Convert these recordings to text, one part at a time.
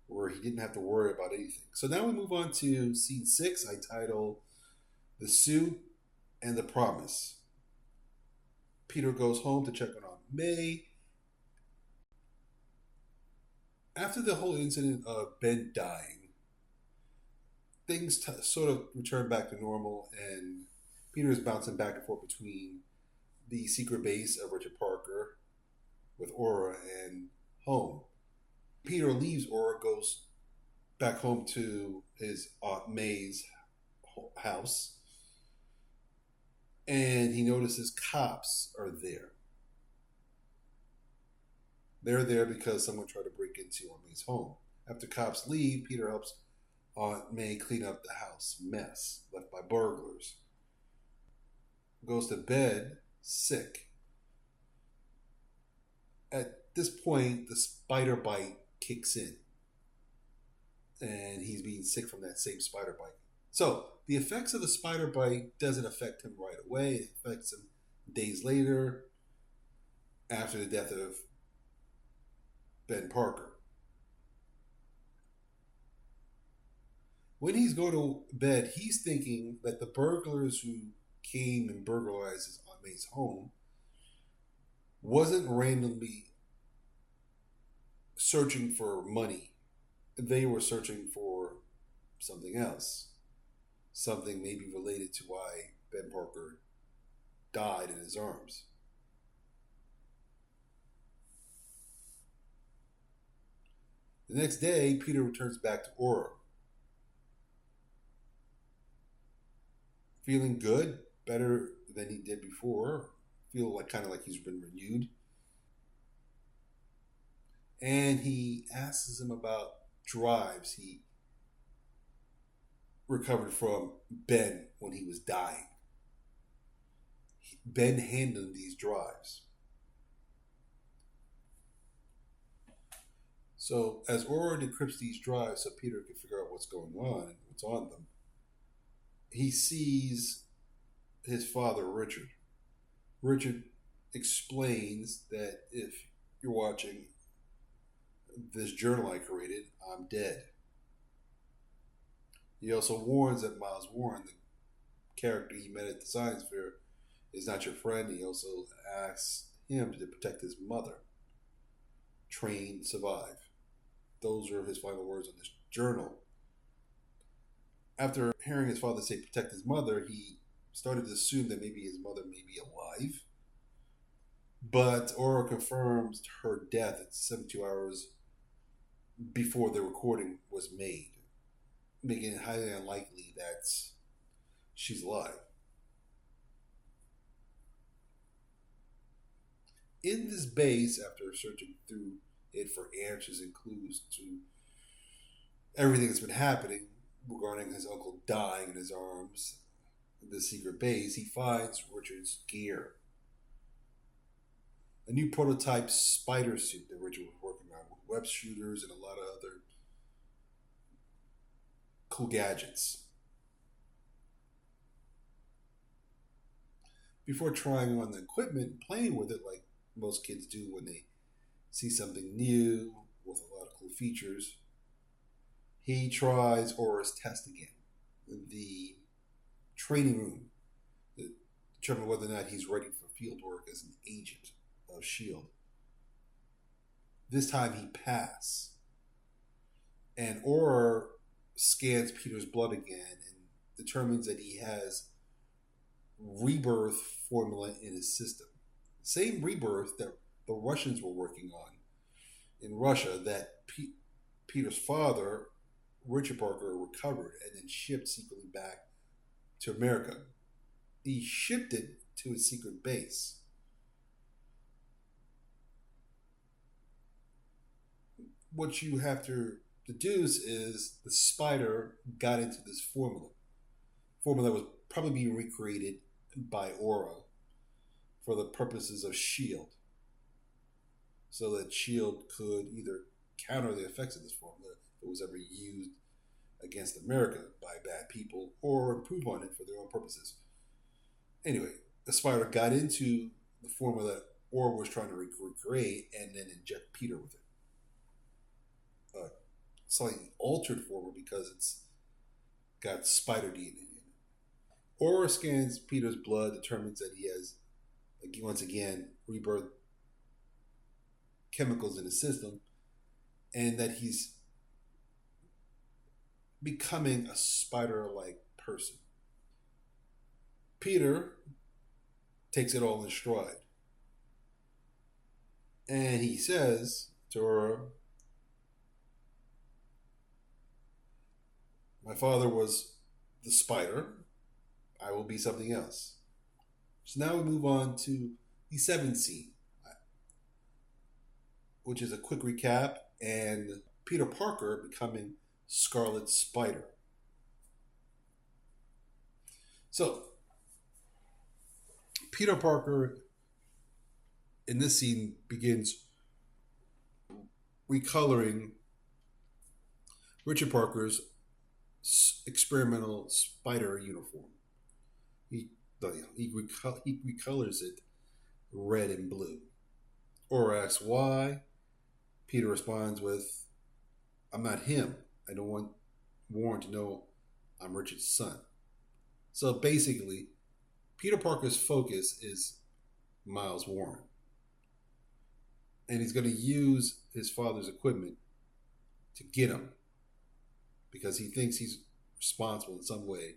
where he didn't have to worry about anything. So now we move on to scene 6. I title The Suit and the Promise. Peter goes home to check on Aunt May. After the whole incident of Ben dying, things sort of return back to normal, and Peter is bouncing back and forth between the secret base of Richard Parker with Aura and home. Peter leaves Aura, goes back home to his Aunt May's house, and he notices cops are there. They're there because someone tried to break into Aunt May's home. After cops leave, Peter helps Aunt May clean up the house mess left by burglars. Goes to bed sick. At this point, the spider bite kicks in, and he's being sick from that same spider bite. So the effects of the spider bite doesn't affect him right away. It affects him days later, after the death of Ben Parker. When he's going to bed, he's thinking that the burglars who came and burglarized his Aunt May's home wasn't randomly searching for money. They were searching for something else. Something maybe related to why Ben Parker died in his arms. The next day, Peter returns back to Aura. Feeling good, better than he did before. Feel like kind of like he's been renewed. And he asks him about drives he recovered from Ben when he was dying. Ben handed him these drives. So as Aura decrypts these drives so Peter can figure out what's going on and what's on them, he sees his father, Richard. Richard explains that if you're watching this journal I created, I'm dead. He also warns that Miles Warren, the character he met at the science fair, is not your friend. He also asks him to protect his mother. Train, survive. Those are his final words on this journal. After hearing his father say protect his mother, he started to assume that maybe his mother may be alive. But Aura confirms her death at 72 hours before the recording was made, making it highly unlikely that she's alive. In this base, after searching through it for answers and clues to everything that's been happening regarding his uncle dying in his arms, the secret base, he finds Richard's gear. A new prototype spider suit that Richard was working on with web shooters and a lot of other cool gadgets. Before trying on the equipment and playing with it like most kids do when they see something new with a lot of cool features, he tries Aura's test again. The training room to determine whether or not he's ready for field work as an agent of S.H.I.E.L.D. This time he passed. And Aura scans Peter's blood again and determines that he has rebirth formula in his system. Same rebirth that the Russians were working on in Russia that Peter's father, Richard Parker, recovered and then shipped secretly back to America. He shipped it to his secret base. What you have to deduce is the spider got into this formula. Formula that was probably being recreated by Aura for the purposes of S.H.I.E.L.D. So that S.H.I.E.L.D. could either counter the effects of this formula if it was ever used against America by bad people or improve on it for their own purposes. Anyway, the spider got into the formula that Aura was trying to recreate and then inject Peter with it. slightly altered form because it's got spider DNA in it. Aura scans Peter's blood, determines that he has, once again, rebirth chemicals in his system, and that he's becoming a spider-like person. Peter takes it all in stride. And he says to her, my father was the spider. I will be something else. So now we move on to the seventh scene, which is a quick recap and Peter Parker becoming Scarlet Spider. So, Peter Parker in this scene begins recoloring Richard Parker's experimental spider uniform. He recolors it red and blue. Aura asks why. Peter responds with, I'm not him. I don't want Warren to know I'm Richard's son. So basically, Peter Parker's focus is Miles Warren. And he's going to use his father's equipment to get him because he thinks he's responsible in some way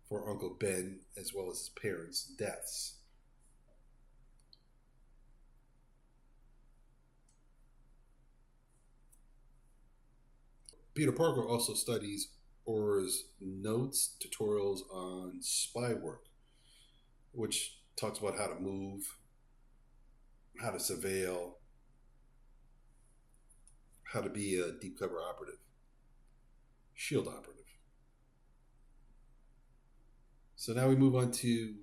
for Uncle Ben as well as his parents' deaths. Peter Parker also studies Aura's notes, tutorials on spy work, which talks about how to move, how to surveil, how to be a deep cover operative, shield operative. So now we move on to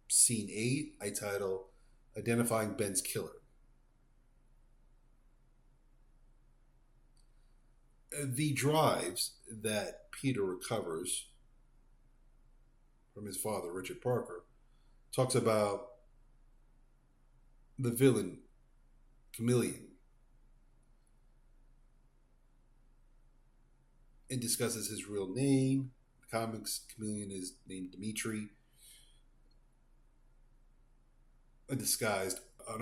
scene 8, I title Identifying Ben's Killer. The drives that Peter recovers from his father, Richard Parker, talks about the villain, Chameleon. It discusses his real name. In the comics, Chameleon is named Dimitri. An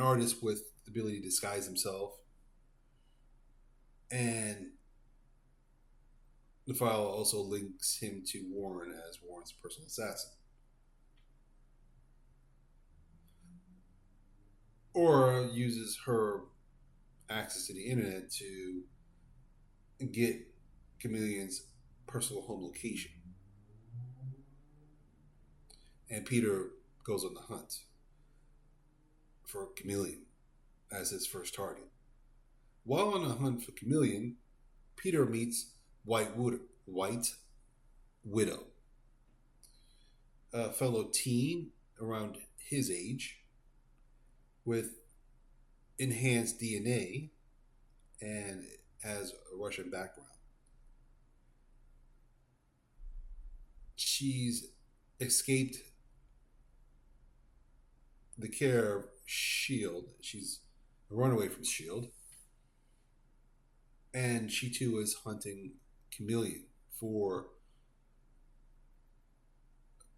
artist with the ability to disguise himself. And the file also links him to Warren as Warren's personal assassin. Aura uses her access to the internet to get Chameleon's personal home location. And Peter goes on the hunt for Chameleon as his first target. While on the hunt for Chameleon, Peter meets White Widow, a fellow teen around his age with enhanced DNA and has a Russian background. She's escaped the care of S.H.I.E.L.D. She's a runaway from S.H.I.E.L.D. And she too is hunting Chameleon for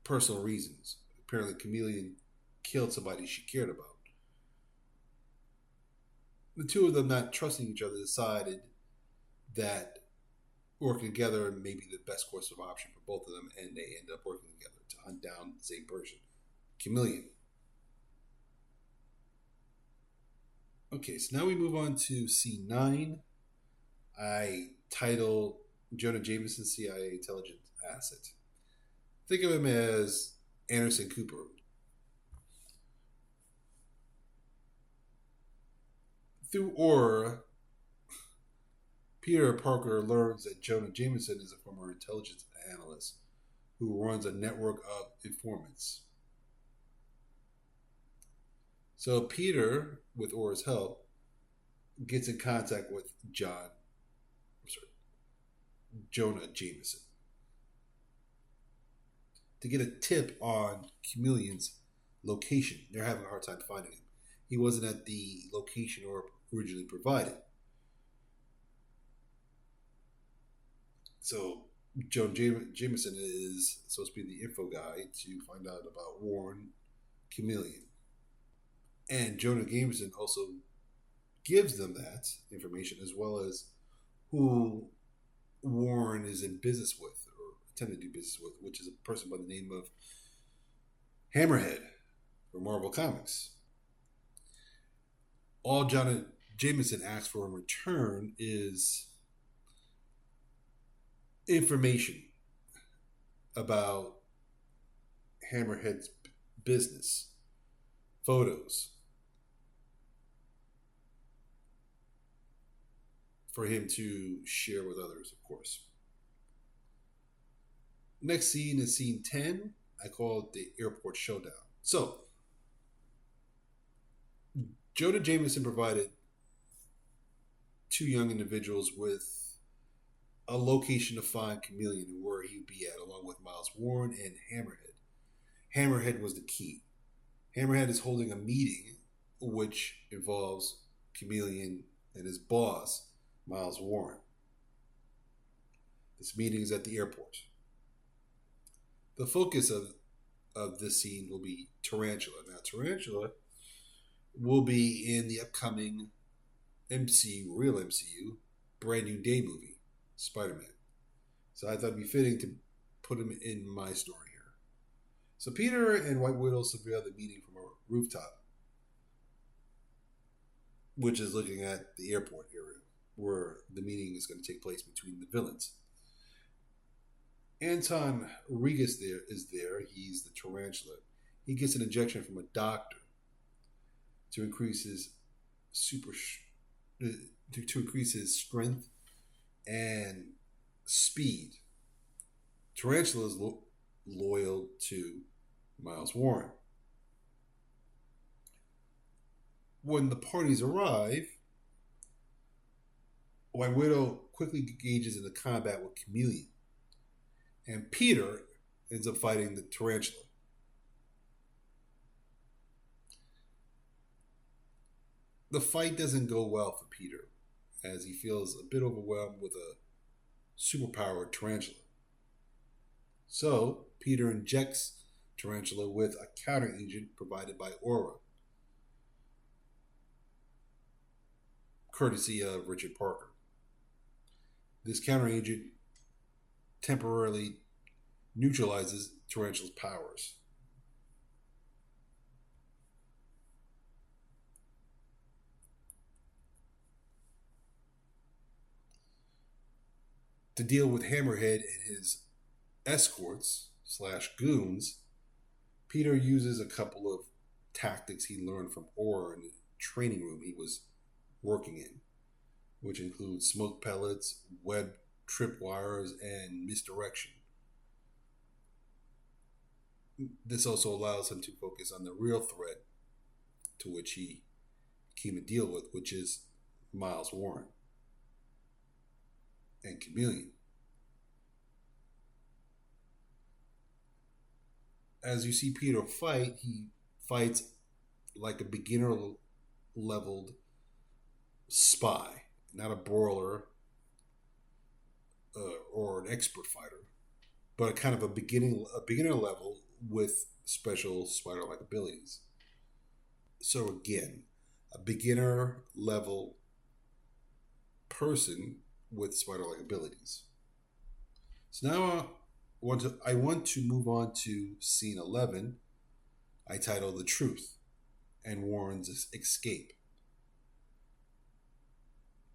personal reasons. Apparently Chameleon killed somebody she cared about. The two of them, not trusting each other, decided that working together may be the best course of option for both of them, and they end up working together to hunt down the same person, Chameleon. Okay, so now we move on to C9. I title Jonah Jameson CIA Intelligence Asset. Think of him as Anderson Cooper. Through Aura, Peter Parker learns that Jonah Jameson is a former intelligence analyst who runs a network of informants. So Peter, with Aura's help, gets in contact with Jonah Jameson to get a tip on Chameleon's location. They're having a hard time finding him. He wasn't at the location or originally provided. So Jameson is supposed to be the info guy to find out about Warren Chameleon. And Jonah Jameson also gives them that information as well as who Warren is in business with or attempting to do business with, which is a person by the name of Hammerhead from Marvel Comics. All Jonah Jameson asks for in return is information about Hammerhead's business, photos, for him to share with others, of course. Next scene is scene 10. I call it the airport showdown. So, Jonah Jameson provided two young individuals with a location to find Chameleon and where he'd be at, along with Miles Warren and Hammerhead. Hammerhead was the key. Hammerhead is holding a meeting which involves Chameleon and his boss, Miles Warren. This meeting is at the airport. The focus of this scene will be Tarantula. Now, Tarantula will be in the upcoming real MCU, Brand New Day movie, Spider-Man. So I thought it'd be fitting to put him in my story here. So Peter and White Widow surveil the meeting from a rooftop, which is looking at the airport area where the meeting is going to take place between the villains. Anton Regas is there. He's the Tarantula. He gets an injection from a doctor to increase his to increase his strength and speed. Tarantula is loyal to Miles Warren. When the parties arrive, White Widow quickly engages in the combat with Chameleon, and Peter ends up fighting the Tarantula. The fight doesn't go well for Peter, as he feels a bit overwhelmed with a superpowered tarantula. So, Peter injects Tarantula with a counter agent provided by Aura, courtesy of Richard Parker. This counter agent temporarily neutralizes Tarantula's powers. To deal with Hammerhead and his escorts / goons, Peter uses a couple of tactics he learned from Aura in the training room he was working in, which include smoke pellets, web tripwires, and misdirection. This also allows him to focus on the real threat to which he came to deal with, which is Miles Warren and Chameleon. As you see Peter fight, he fights like a beginner leveled spy, not a brawler or an expert fighter, but a kind of a beginner level with special spider-like abilities. So again, a beginner level person with spider-like abilities. So now I want to move on to scene 11. I title The Truth and Warren's Escape.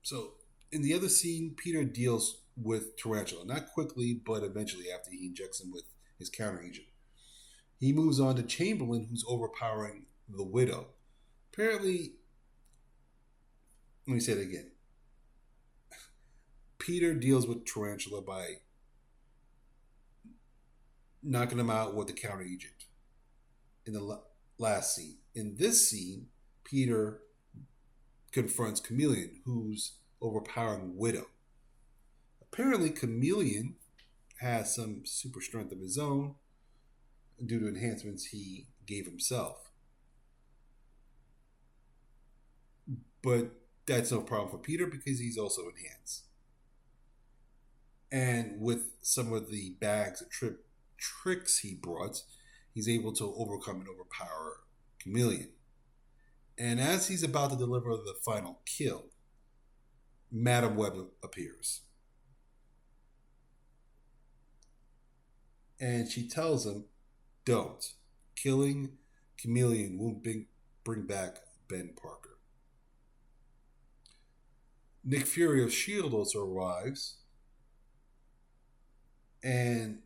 So in the other scene, Peter deals with Tarantula, not quickly, but eventually after he injects him with his counter agent. He moves on to Chamberlain, who's overpowering the Widow. Apparently, let me say it again. Peter deals with Tarantula by knocking him out with the counter agent in the last scene. In this scene, Peter confronts Chameleon, who's overpowering Widow. Apparently, Chameleon has some super strength of his own due to enhancements he gave himself. But that's no problem for Peter because he's also enhanced. And with some of the bags of tricks he brought, he's able to overcome and overpower Chameleon. And as he's about to deliver the final kill, Madam Web appears. And she tells him, don't. Killing Chameleon won't bring back Ben Parker. Nick Fury of S.H.I.E.L.D. also arrives. And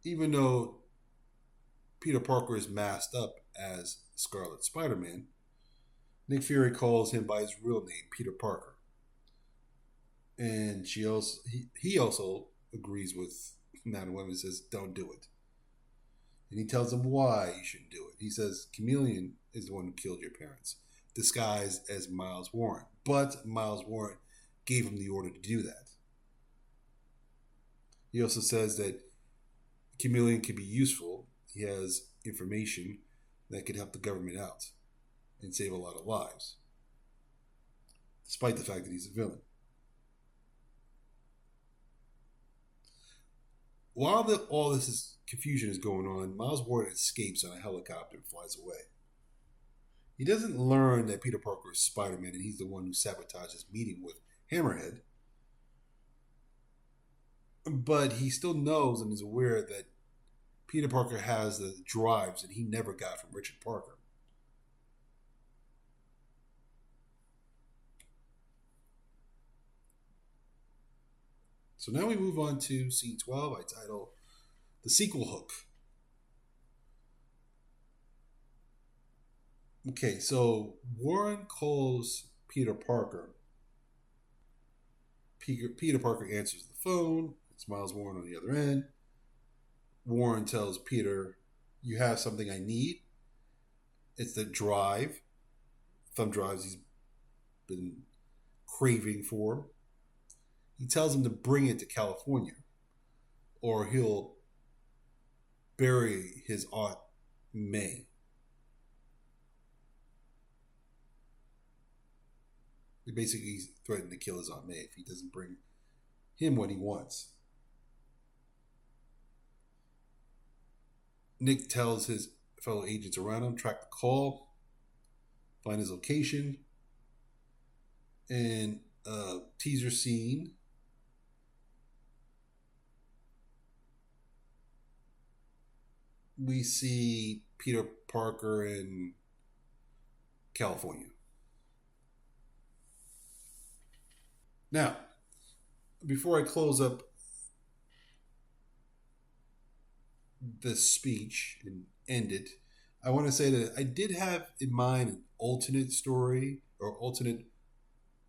even though Peter Parker is masked up as Scarlet Spider-Man, Nick Fury calls him by his real name, Peter Parker. And he also agrees with Madam Web and says, don't do it. And he tells him why you shouldn't do it. He says, Chameleon is the one who killed your parents, disguised as Miles Warren. But Miles Warren gave him the order to do that. He also says that Chameleon can be useful. He has information that could help the government out and save a lot of lives, despite the fact that he's a villain. While all this confusion is going on, Miles Warren escapes on a helicopter and flies away. He doesn't learn that Peter Parker is Spider-Man and he's the one who sabotaged his meeting with Hammerhead. But he still knows and is aware that Peter Parker has the drives that he never got from Richard Parker. So now we move on to scene 12. I title The Sequel Hook. Okay, so Warren calls Peter Parker. Peter Parker answers the phone. It's Miles Warren on the other end. Warren tells Peter, you have something I need. It's the drive. Thumb drives he's been craving for. He tells him to bring it to California or he'll bury his Aunt May. He basically threatened to kill his Aunt May if he doesn't bring him what he wants. Nick tells his fellow agents around him, track the call, find his location, and a teaser scene. We see Peter Parker in California. Now, before I close up this speech and end it, I want to say that I did have in mind an alternate story or alternate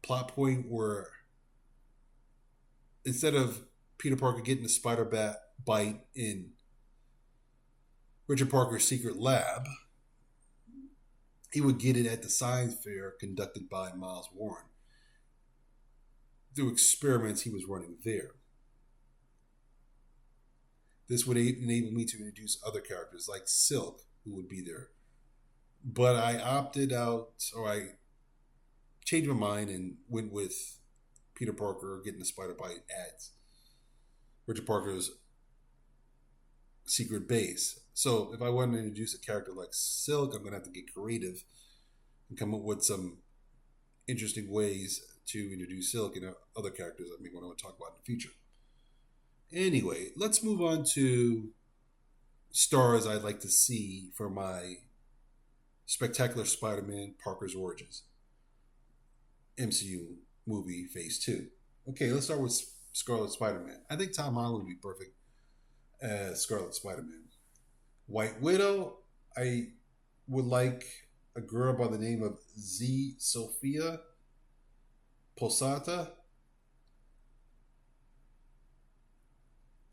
plot point where instead of Peter Parker getting the spider bite in Richard Parker's secret lab, he would get it at the science fair conducted by Miles Warren through experiments he was running there. This would enable me to introduce other characters like Silk, who would be there. But I opted out, or I changed my mind and went with Peter Parker getting the spider bite at Richard Parker's secret base. So if I want to introduce a character like Silk, I'm going to have to get creative and come up with some interesting ways to introduce Silk and other characters I may want to talk about in the future. Anyway, let's move on to stars I'd like to see for my Spectacular Spider-Man Parker's Origins MCU movie Phase 2. Okay, let's start with Scarlet Spider-Man. I think Tom Holland would be perfect as Scarlet Spider-Man. White Widow, I would like a girl by the name of Z. Sophia Posata.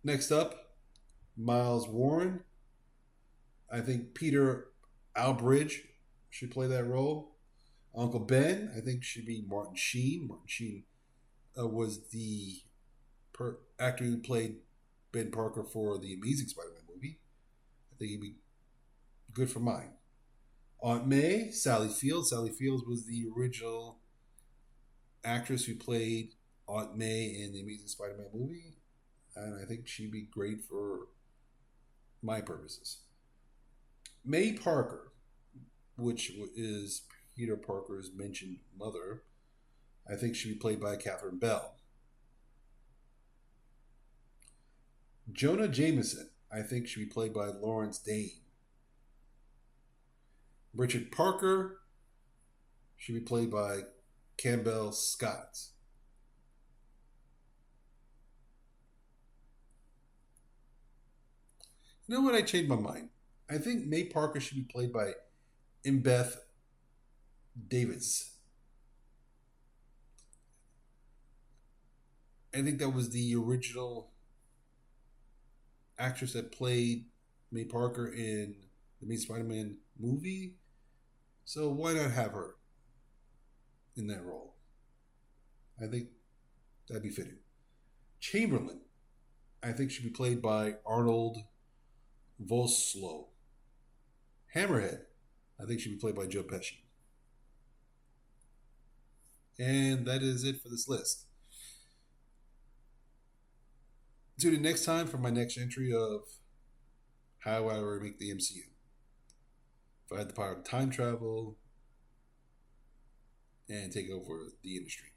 Next up, Miles Warren. I think Peter Albridge should play that role. Uncle Ben, I think should be Martin Sheen. Martin Sheen was the actor who played Ben Parker for the Amazing Spider-Man movie. I think he'd be good for mine. Aunt May, Sally Fields. Sally Fields was the original actress who played Aunt May in the Amazing Spider-Man movie. and I think she'd be great for my purposes. May Parker, which is Peter Parker's mentioned mother, I think should be played by Catherine Bell. Jonah Jameson, I think should be played by Lawrence Dane. Richard Parker should be played by Campbell Scott. You know what? I changed my mind. I think May Parker should be played by Embeth Davis. I think that was the original actress that played May Parker in the Amazing Spider-Man movie. So why not have her in that role? I think that'd be fitting. Chamberlain, I think, should be played by Arnold Vosloo. Hammerhead, I think, should be played by Joe Pesci. And that is it for this list. Tune in next time for my next entry of how I remake the MCU. If I had the power to time travel and take over the industry.